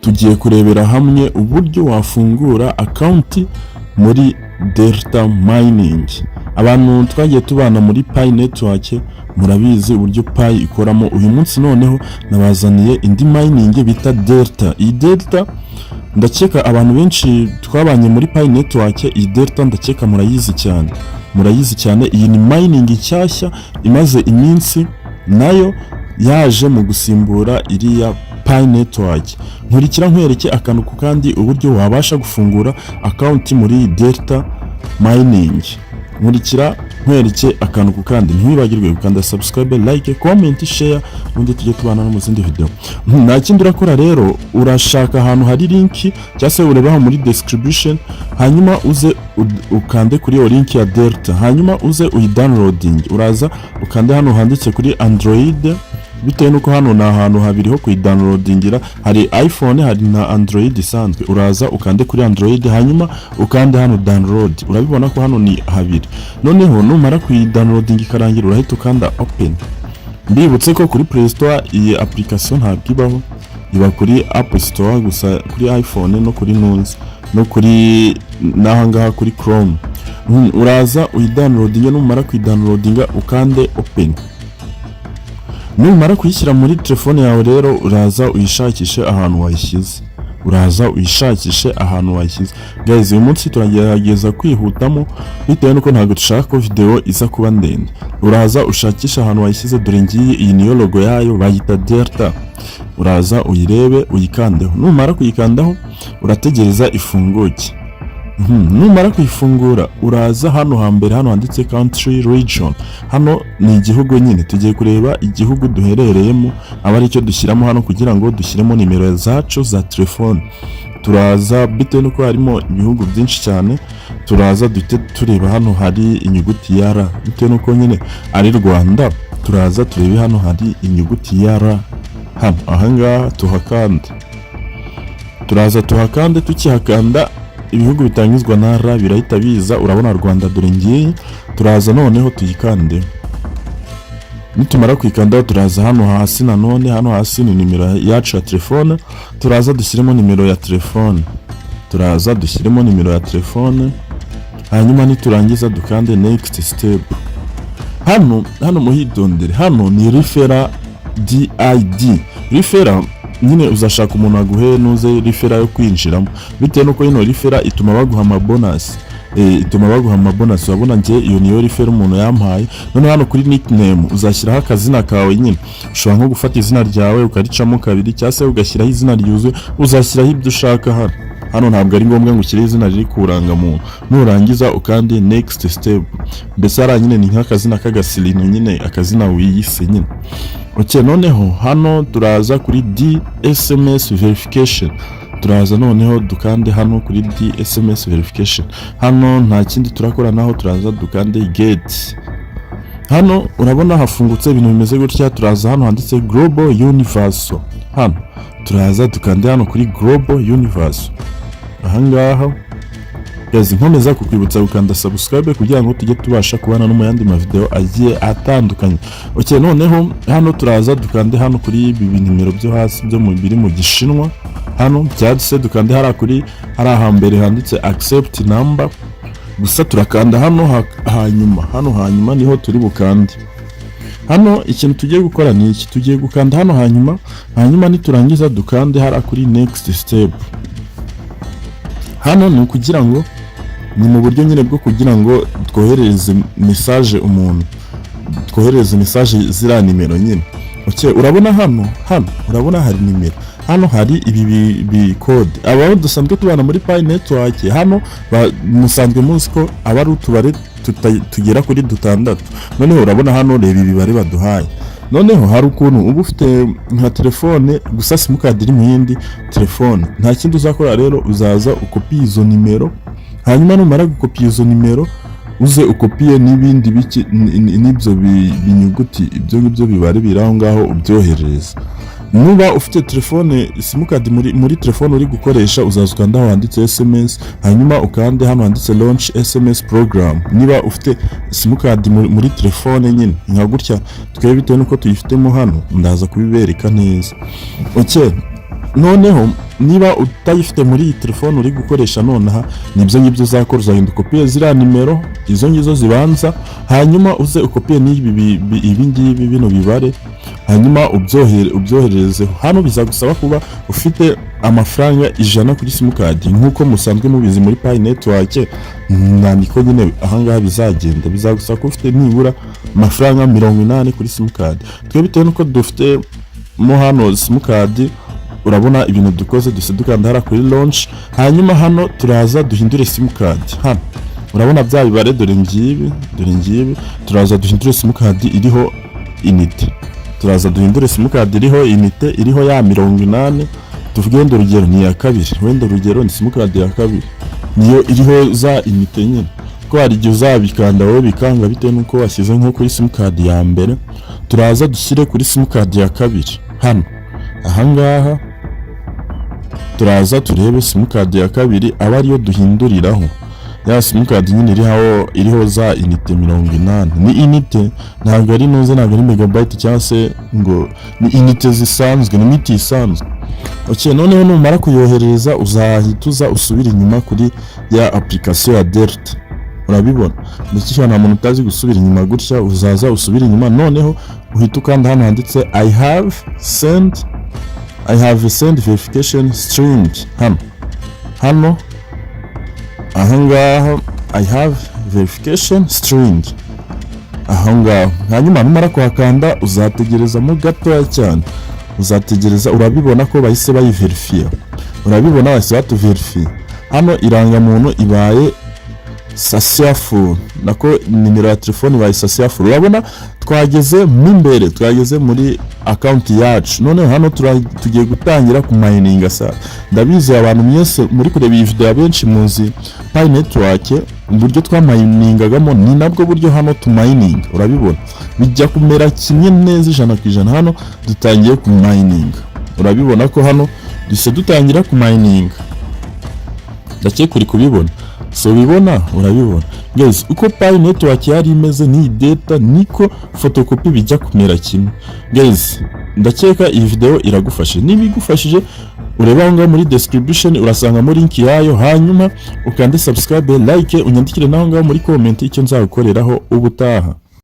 tugiye kurebera hamwe uburyo wafungura account muri Delta Mining. Abantu twagiye tubana muri Pi Network murabizi uburyo Pi ikoramo. Uyu munsi noneho nabazaniye indi mining bita Delta. Iyi Delta ndakeka abantu benshi twabanye muri Pi Network, iyi Delta ndakeka murayizi cyane. Iyi ni mining nshyashya imaze iminsi, nayo yaje mu gusimbura iriya Pi Network. Nkurikira nkwereke akantu ku kandi uburyo wabasha gufungura account muri Delta Mining. Nkurikira nkwereke akantu ku kandi, ntiwibagirwe gukanda subscribe, like, comment, share, ubundi tujye tubana no mu zindi video. Nta kindi urakora rero, urashaka ahantu hari link cyangwa se urebaho muri description, hanyuma uze ukande kuri iyo link ya Delta, hanyuma uze uyidownloading. Uraza ukande hano handitse kuri Android, bitewe nuko hano na ahantu habiri ho kuyidownloadingira, hari iPhone hari na Android isanzwe. Uraza ukande kuri Android, hanyuma ukande hano download. Urabibona ko hano ni habiri. Noneho numara kuyidownloading ikarangira, urahita ukanda open. Mbibutse ko kuri Play Store iyi application ntabwo ibaho, iba kuri App Store gusa, kuri iPhone no kuri Nuns no kuri nahangaha kuri Chrome. Uraza uyidownloadinga, numara kuyidownloadinga ukande open. Numara kuyishyira muri telefone yawe rero, uraza uyishakishe ahantu wayishyize. Guys, uyu munsi turagerageza kwihutamo bitewe nuko ntabwo dushaka ko video iza kuba ndende. Uraza ushakisha ahantu wayishyize, dore ngiyi, iyi niyo logo yayo, bayita Delta. Uraza uyirebe uyikandeho. Numara kuyikandaho urategereza ifunguke. Numara kuyifungura, uraza hano hambere, hano handitse country region. Hano ni igihugu nyine, tugiye kureba igihugu duherereyemo, aba ari cyo dushyiramo hano kugira ngo dushyiremo nimero zacu za telefone. Turaza bitewe nuko harimo ibihugu byinshi cyane, turaza duhite tureba hano hari inyuguti ya R, bitewe nuko nyine ari Rwanda. Turaza turebe hano hari inyuguti ya R hano, ahangaha tuhakande. Turaza tuhakande, tukihakanda ibihugu bitangizwa na R birahita biza. Urabona Rwanda, dore ngiye. Turaza noneho tuyikande. Nitumara kuyikanda, turaza hano hasi, nanone hano hasi ni nimero yacu ya telefone. Turaza dushyiremo nimero ya telefone, hanyuma niturangiza dukande next step. Hano muhidondere, hano ni referral DID. Referral nyine uzashaka umuntu aguhe nuze referral yo kwinjiramo, bitewe nuko ino referral ituma baguha amabonus. Urabona ngiye iyo niyo referral umuntu yampaye. None hano kuri nickname uzashyiraho akazina kawe nyine. Ushobora nko gufata izina ryawe ukaricamo kabiri, cyangwa se ugashyiraho izina ryuzuye, uzashyiraho ibyo ushaka. Hano ntabwo ari ngombwa ngo ushyire izina riri kuranga muntu. Nurangiza ukandi next step. Mbese ara nyine ni nk'akazina k'agasilino nyine, akazina wiyise nyine. Okay, noneho hano turaza kuri DSMS verification. Turaza noneho dukande hano kuri DSMS verification. Hano nta kindi turakora, naho turaza dukande get. Hano urabona hafungutse ibintu bimeze gutya. Turaza hano handitse Global Universal. Hano turaza dukande hano kuri Global Universal. Ahangaha guys, nkomeza kukwibutsa gukanda subscribe kugira ngo tujye tubasha kubana no mu yandi ma video agiye atandukanye. Okay, noneho hano turaza dukande hano kuri ibi nimero byo hasi byo mu biri mu Gishinwa. Hano byaduse dukande hari ahambere handitse accept number. Gusa turakanda hano hanyuma niho turi bukande. Hano ikintu tugiye gukora ni iki, tugiye gukanda hano hanyuma niturangiza dukande hari kuri next step. Hano ni kugira ngo ni mu buryo nyine bwo kugira ngo twohereze message umuntu, twohereze message zira nimero nyine. Okay, urabona hano urabona hari nimero, hano hari ibi code. Aba dusanzwe tubana muri Pi Network, hano musanzwe muzi ko aba ari utubare tugera kuri 6. Noneho urabona hano reba ibibare baduhaye. Noneho hari ukuntu uba ufite nka telefone gusa simukadi iri mu yindi telefone. Nta kindi uzakora rero, uzaza ukopiye izo nimero, hanyuma numara gukopiye izo nimero uze ukopiye n'ibindi biki n'ibyo binyuguti, ibyo ngibyo bibare biraho ngaho ubyohereza. Nuba ufite telefone simukadi muri telefone uri gukoresha, uzaza ukanda aho handitse SMS, hanyuma ukande hano handitse launch SMS program. Niba ufite simukadi muri telefone nyine nka gutya, twebwe bitewe nuko tuyifitemo hano ndaza kubibereka neza. Okay, noneho niba utayifite muri iyi telefone uri gukoresha nonaha, nibyo ngibyo uzakora, uzagenda ukopiye ziriya nimero, izo ngizo zibanza, hanyuma uze ukopiye ibi ngibi bino bibare, hanyuma ubyohererezeho. Hano bizagusaba kuba ufite amafaranga 100 kuri simukadi, nk'uko musanzwe mubizi muri Pi Network, niko nyine ahangaha bizagenda. Bizagusaba kuba ufite nibura amafaranga 80 kuri simukadi. Twe bitewe nuko dufite mo hano simukadi, urabona ibintu dukoze, dukanda hara kuri launch, hanyuma hano turaza duhindure simukadi. Hano urabona bya bibare, dore ngibi, turaza duhindure simukadi iriho inite, turaza duhindure simukadi iriho inite, iriho ya 80. tuvuge wenda urugero ni ya kabiri, wenda urugero ni simukadi ya kabiri, niyo iriho za inite nyine, ko hari igihe uzabikanda wowe bikanga bitewe nuko washyize nko kuri simukadi ya mbere. Turaza dushyire kuri simukadi ya kabiri. Hano ahangaha turaza turebe simukadi ya kabiri aba ariyo duhinduriraho, ya simukadi nyine iriho za inite 80. Ni inite, ntabwo ari noze, ntabwo ari megabyte cyangwa se ngo ni inite zisanzwe, ni miti isanzwe. Okay, noneho numara kuyohereza uzahita usubira inyuma kuri ya application ya Delta. Urabibona, ndetse nta muntu utazi gusubira inyuma gutya, uzaza usubira inyuma, noneho uhita ukanda hano handitse I have send verification string. Hano ahangaha I have verification string ahangaha. Hanyuma numara kuhakanda uzategerezamo gatoya cyane, uzategereza. Urabibona ko bahise bayiverifiya, urabibona bahise batuverifia. Hano irangamuntu ibaye successful, nako nimero ya telefone ibaye successful. Urabona twageze imbere, twageze muri account yacu. Noneho hano tugiye gutangira ku mining. Ndabizi abantu mwese muri kureba iyi video abenshi muzi Pi Network, uburyo twaminingagamo ni nabwo buryo hano tu mining. Urabibona bijya kumera kimwe neza 100%. Hano dutangiye ku mining, urabibona ko hano dutangira ku mining. Ndakeka uri kubibona, so bibona, urabibona guys uko Pi Network yari imeze ni data, niko photocopy bijya kumera kimwe. Guys ndakeka iyi video iragufashe, niba igufashije ureba ngo muri description urasangamo link yayo, hanyuma ukande subscribe, like, unyandikire naho ngaho muri comment icyo nzagukoreraho ubutaha.